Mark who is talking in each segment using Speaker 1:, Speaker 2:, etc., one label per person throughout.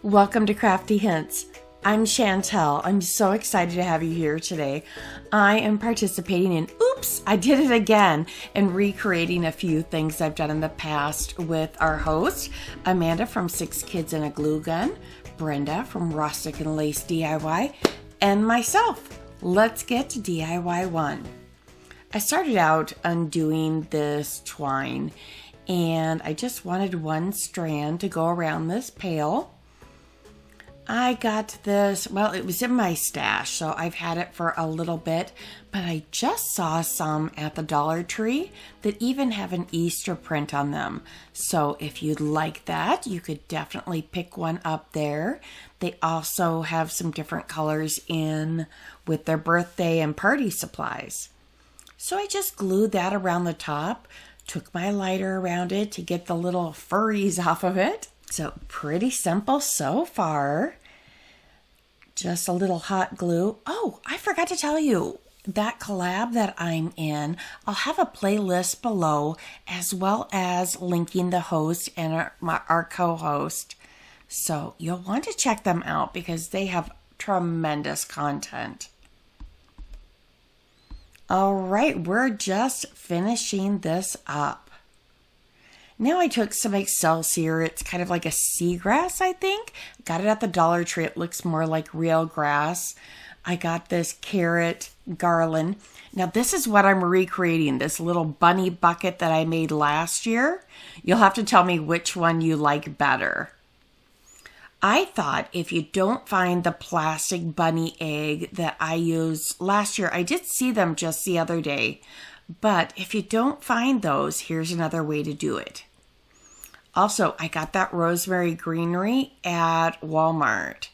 Speaker 1: Welcome to Crafty Hints. I'm Chantel. I'm so excited to have you here today. I am participating in, oops, I did it again, and recreating a few things I've done in the past with our host, Amanda from 6 Kids and a Glue Gun, Brenda from Rustic and Lace DIY, and myself. Let's get to DIY 1. I started out undoing this twine, and I just wanted one strand to go around this pail. I got this, well, it was in my stash, so I've had it for a little bit, but I just saw some at the Dollar Tree that even have an Easter print on them. So if you'd like that, you could definitely pick one up there. They also have some different colors in with their birthday and party supplies. So I just glued that around the top, took my lighter around it to get the little furries off of it. So pretty simple so far. Just a little hot glue. Oh, I forgot to tell you, that collab that I'm in, I'll have a playlist below as well as linking the host and our co-host. So you'll want to check them out because they have tremendous content. All right, we're just finishing this up. Now I took some Excelsior. It's kind of like a seagrass, I think. Got it at the Dollar Tree. It looks more like real grass. I got this carrot garland. Now this is what I'm recreating, this little bunny bucket that I made last year. You'll have to tell me which one you like better. I thought if you don't find the plastic bunny egg that I used last year, I did see them just the other day, but if you don't find those, here's another way to do it. Also, I got that rosemary greenery at Walmart.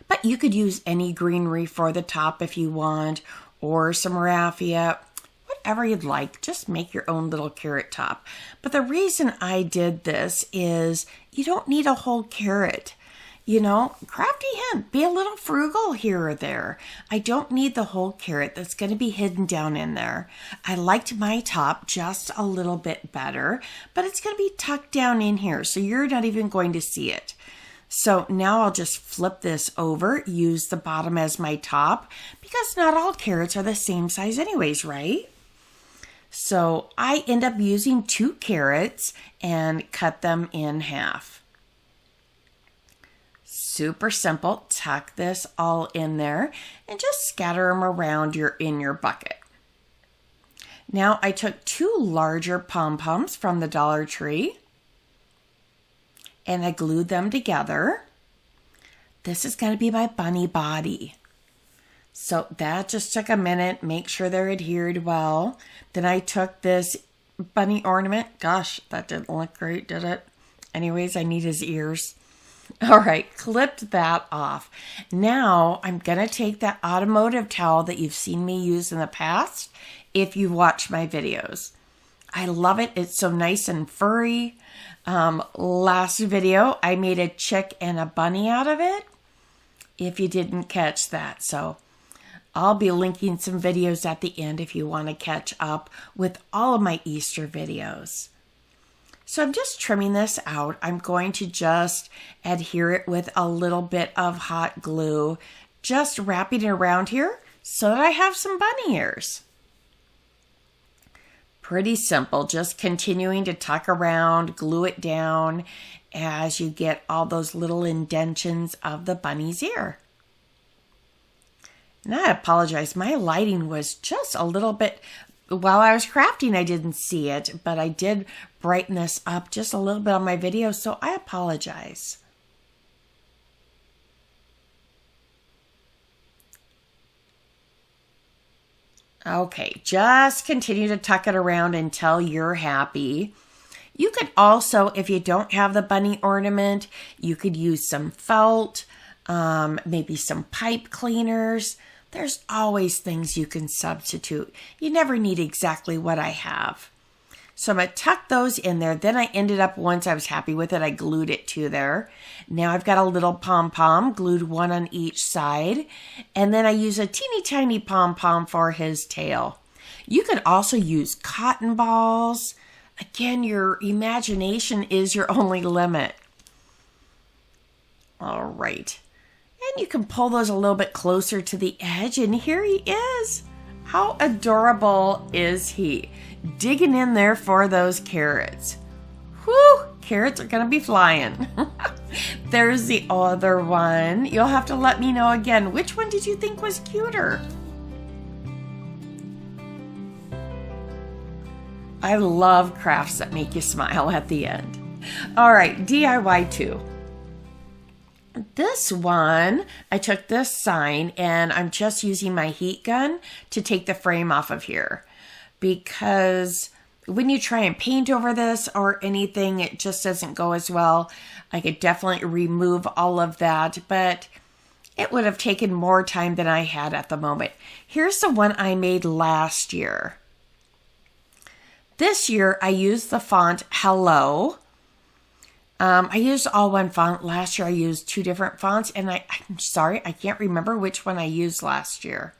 Speaker 1: But you could use any greenery for the top if you want, or some raffia, whatever you'd like. Just make your own little carrot top. But the reason I did this is you don't need a whole carrot. You know, crafty hint, be a little frugal here or there. I don't need the whole carrot that's going to be hidden down in there. I liked my top just a little bit better, but it's going to be tucked down in here, so you're not even going to see it. So now I'll just flip this over, use the bottom as my top, because not all carrots are the same size anyways, right? So I end up using 2 carrots and cut them in half. Super simple. Tuck this all in there and just scatter them around in your bucket. Now I took 2 larger Pom Poms from the Dollar Tree and I glued them together. This is going to be my bunny body. So that just took a minute. Make sure they're adhered well. Then I took this bunny ornament. Gosh, that didn't look great, did it? Anyways, I need his ears. All right, clipped that off. Now I'm going to take that automotive towel that you've seen me use in the past if you've watched my videos. I love it. It's so nice and furry. Last video, I made a chick and a bunny out of it, if you didn't catch that. So I'll be linking some videos at the end if you want to catch up with all of my Easter videos. So I'm just trimming this out. I'm going to just adhere it with a little bit of hot glue, just wrapping it around here so that I have some bunny ears. Pretty simple, just continuing to tuck around, glue it down as you get all those little indentions of the bunny's ear. And I apologize, my lighting was just a little bit, while I was crafting I didn't see it, but I did brighten this up just a little bit on my video, so I apologize. Okay, just continue to tuck it around until you're happy. You could also, if you don't have the bunny ornament, you could use some felt, maybe some pipe cleaners. There's always things you can substitute. You never need exactly what I have. So I'm going to tuck those in there. Then I ended up, once I was happy with it, I glued it to there. Now I've got a little pom-pom, glued one on each side. And then I use a teeny tiny pom-pom for his tail. You could also use cotton balls. Again, your imagination is your only limit. All right. And you can pull those a little bit closer to the edge, and here he is. How adorable is he? Digging in there for those carrots. Whew, carrots are gonna be flying. There's the other one. You'll have to let me know again. Which one did you think was cuter? I love crafts that make you smile at the end. All right, DIY 2. This one, I took this sign and I'm just using my heat gun to take the frame off of here, because when you try and paint over this or anything, it just doesn't go as well. I could definitely remove all of that, but it would have taken more time than I had at the moment. Here's the one I made last year. This year, I used the font Hello. I used all one font. Last year, I used 2 different fonts, and I'm sorry, I can't remember which one I used last year.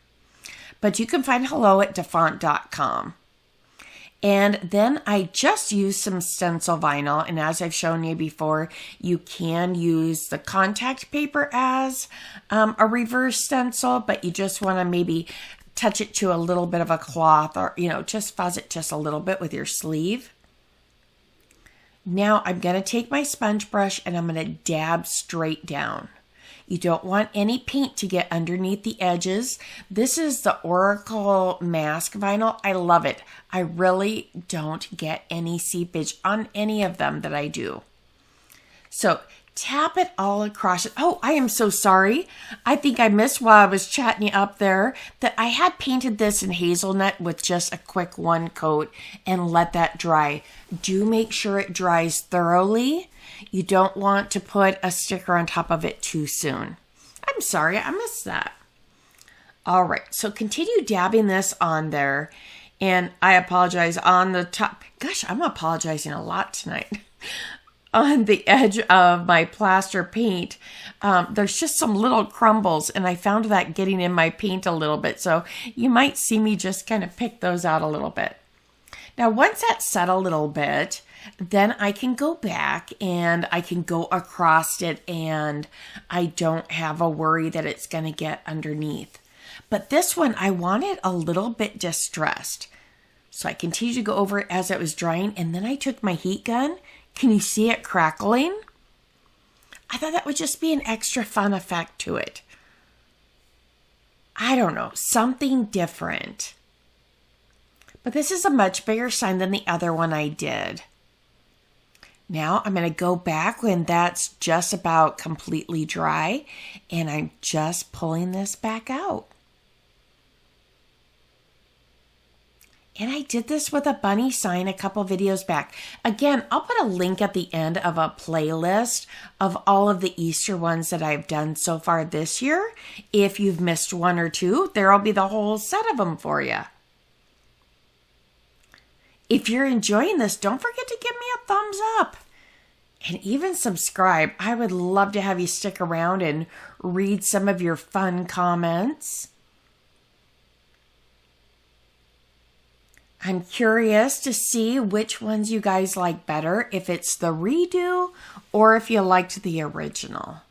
Speaker 1: But you can find Hello at defont.com. And then I just used some stencil vinyl, and as I've shown you before, you can use the contact paper as a reverse stencil, but you just want to maybe touch it to a little bit of a cloth, or, just fuzz it just a little bit with your sleeve. Now I'm going to take my sponge brush and I'm going to dab straight down. You don't want any paint to get underneath the edges. This is the Oracle mask vinyl. I love it. I really don't get any seepage on any of them that I do. So tap it all across it. Oh, I am so sorry. I think I missed while I was chatting you up there that I had painted this in hazelnut with just a quick 1 coat and let that dry. Do make sure it dries thoroughly. You don't want to put a sticker on top of it too soon. I'm sorry, I missed that. All right, so continue dabbing this on there. And I apologize on the top. Gosh, I'm apologizing a lot tonight. On the edge of my plaster paint, there's just some little crumbles, and I found that getting in my paint a little bit. So you might see me just kind of pick those out a little bit. Now, once that's set a little bit, then I can go back and I can go across it, and I don't have a worry that it's going to get underneath. But this one, I want it a little bit distressed. So I continued to go over it as it was drying, and then I took my heat gun. Can you see it crackling? I thought that would just be an extra fun effect to it. I don't know, something different. But this is a much bigger sign than the other one I did. Now I'm going to go back when that's just about completely dry, and I'm just pulling this back out. And I did this with a bunny sign a couple videos back. Again, I'll put a link at the end of a playlist of all of the Easter ones that I've done so far this year. If you've missed 1 or 2, there'll be the whole set of them for you. If you're enjoying this, don't forget to give me a thumbs up. And even subscribe. I would love to have you stick around and read some of your fun comments. I'm curious to see which ones you guys like better, if it's the redo or if you liked the original.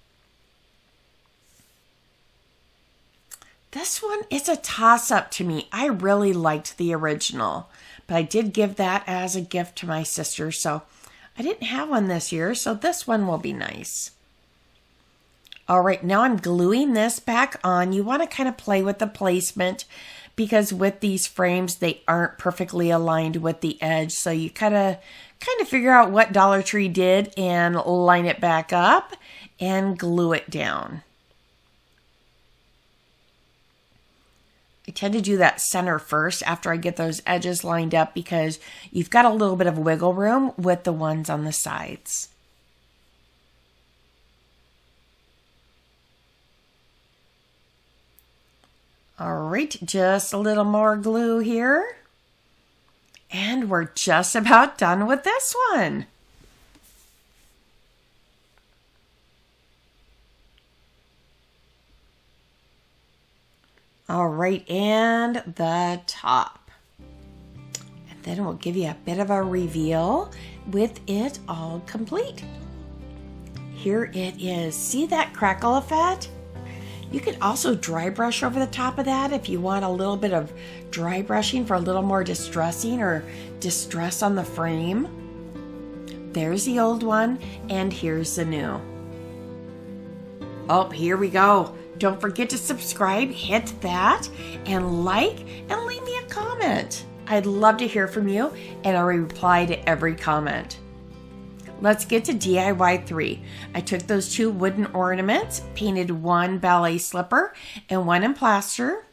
Speaker 1: This one is a toss-up to me. I really liked the original, but I did give that as a gift to my sister, so I didn't have one this year, so this one will be nice. All right, now I'm gluing this back on. You want to kind of play with the placement, because with these frames, they aren't perfectly aligned with the edge. So you kind of figure out what Dollar Tree did and line it back up and glue it down. I tend to do that center first after I get those edges lined up, because you've got a little bit of wiggle room with the ones on the sides. All right, just a little more glue here. And we're just about done with this one. All right, and the top. And then we'll give you a bit of a reveal with it all complete. here it is. See that crackle effect? You could also dry brush over the top of that if you want a little bit of dry brushing for a little more distressing or distress on the frame. There's the old one, and here's the new. Oh, here we go. Don't forget to subscribe, hit that, and like, and leave me a comment. I'd love to hear from you, and I'll reply to every comment. Let's get to DIY 3. I took those 2 wooden ornaments, painted 1 ballet slipper and 1 in plaster.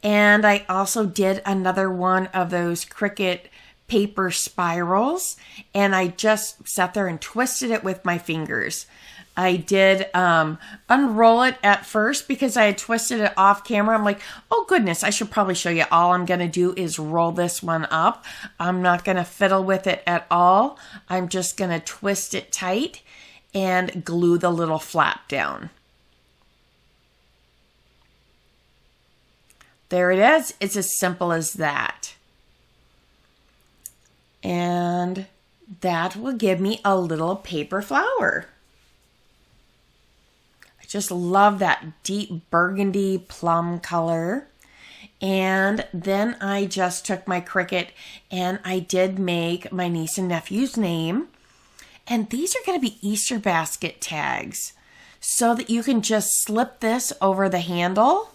Speaker 1: And I also did another one of those Cricut paper spirals. And I just sat there and twisted it with my fingers. I did unroll it at first because I had twisted it off camera. I'm like, oh goodness, I should probably show you. All I'm going to do is roll this one up. I'm not going to fiddle with it at all. I'm just going to twist it tight and glue the little flap down. There it is. It's as simple as that. And that will give me a little paper flower. Just love that deep burgundy plum color. And then I just took my Cricut and I did make my niece and nephew's name. And these are going to be Easter basket tags so that you can just slip this over the handle.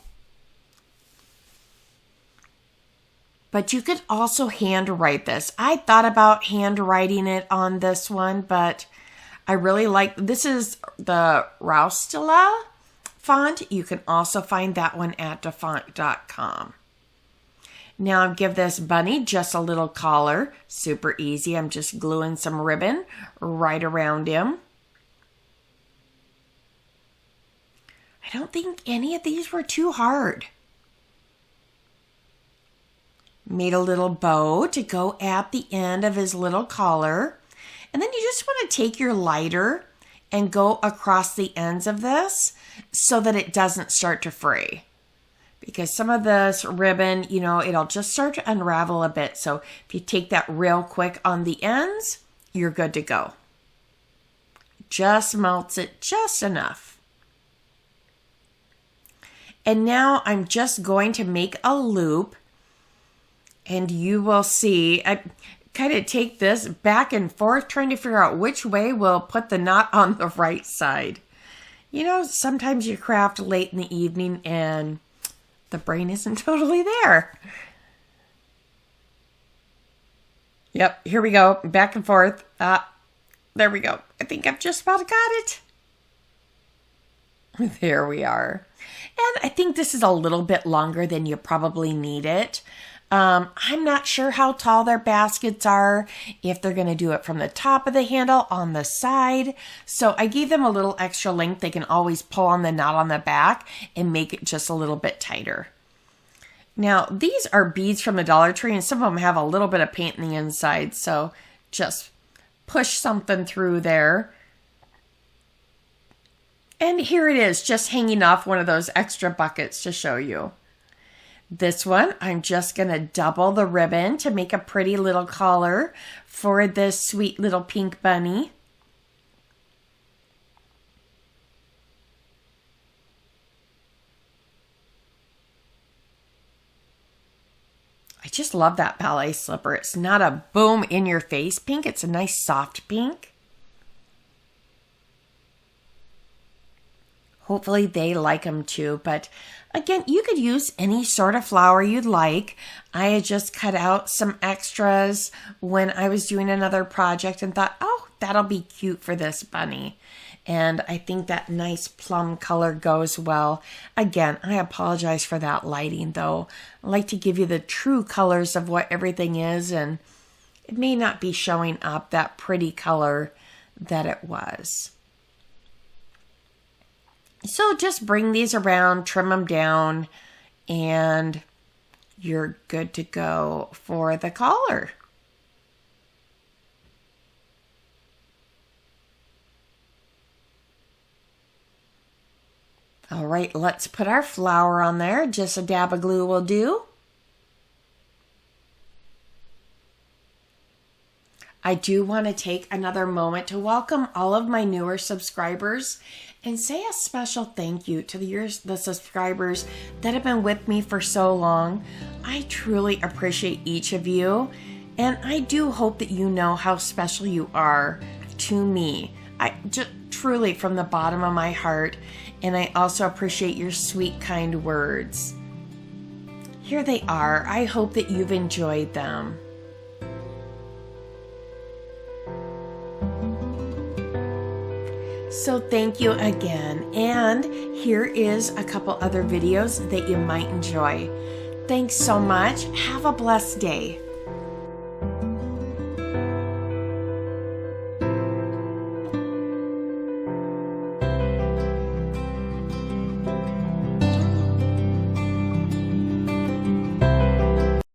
Speaker 1: But you could also handwrite this. I thought about handwriting it on this one, but I really like, this is the Raustila font. You can also find that one at dafont.com. Now I'll give this bunny just a little collar. Super easy. I'm just gluing some ribbon right around him. I don't think any of these were too hard. Made a little bow to go at the end of his little collar. And then you just want to take your lighter and go across the ends of this so that it doesn't start to fray. Because some of this ribbon, you know, it'll just start to unravel a bit. So if you take that real quick on the ends, you're good to go. Just melts it just enough. And now I'm just going to make a loop. And you will see, I kind of take this back and forth, trying to figure out which way we'll put the knot on the right side. You know, sometimes you craft late in the evening and the brain isn't totally there. Yep, here we go, back and forth. There we go. I think I've just about got it. There we are. And I think this is a little bit longer than you probably need it. I'm not sure how tall their baskets are, if they're going to do it from the top of the handle on the side. So I gave them a little extra length. They can always pull on the knot on the back and make it just a little bit tighter. Now, these are beads from the Dollar Tree, and some of them have a little bit of paint in the inside. So just push something through there. And here it is, just hanging off one of those extra buckets to show you. This one, I'm just going to double the ribbon to make a pretty little collar for this sweet little pink bunny. I just love that ballet slipper. It's not a boom in your face pink. It's a nice soft pink. Hopefully they like them too, but again, you could use any sort of flower you'd like. I had just cut out some extras when I was doing another project and thought, oh, that'll be cute for this bunny. And I think that nice plum color goes well. Again, I apologize for that lighting though. I like to give you the true colors of what everything is, and it may not be showing up that pretty color that it was. So just bring these around, trim them down, and you're good to go for the collar. All right, let's put our flower on there. Just a dab of glue will do. I do want to take another moment to welcome all of my newer subscribers and say a special thank you to the subscribers that have been with me for so long. I truly appreciate each of you, and I do hope that you know how special you are to me. I just truly from the bottom of my heart, and I also appreciate your sweet, kind words. Here they are. I hope that you've enjoyed them. So thank you again, and here is a couple other videos that you might enjoy. Thanks so much. Have a blessed day.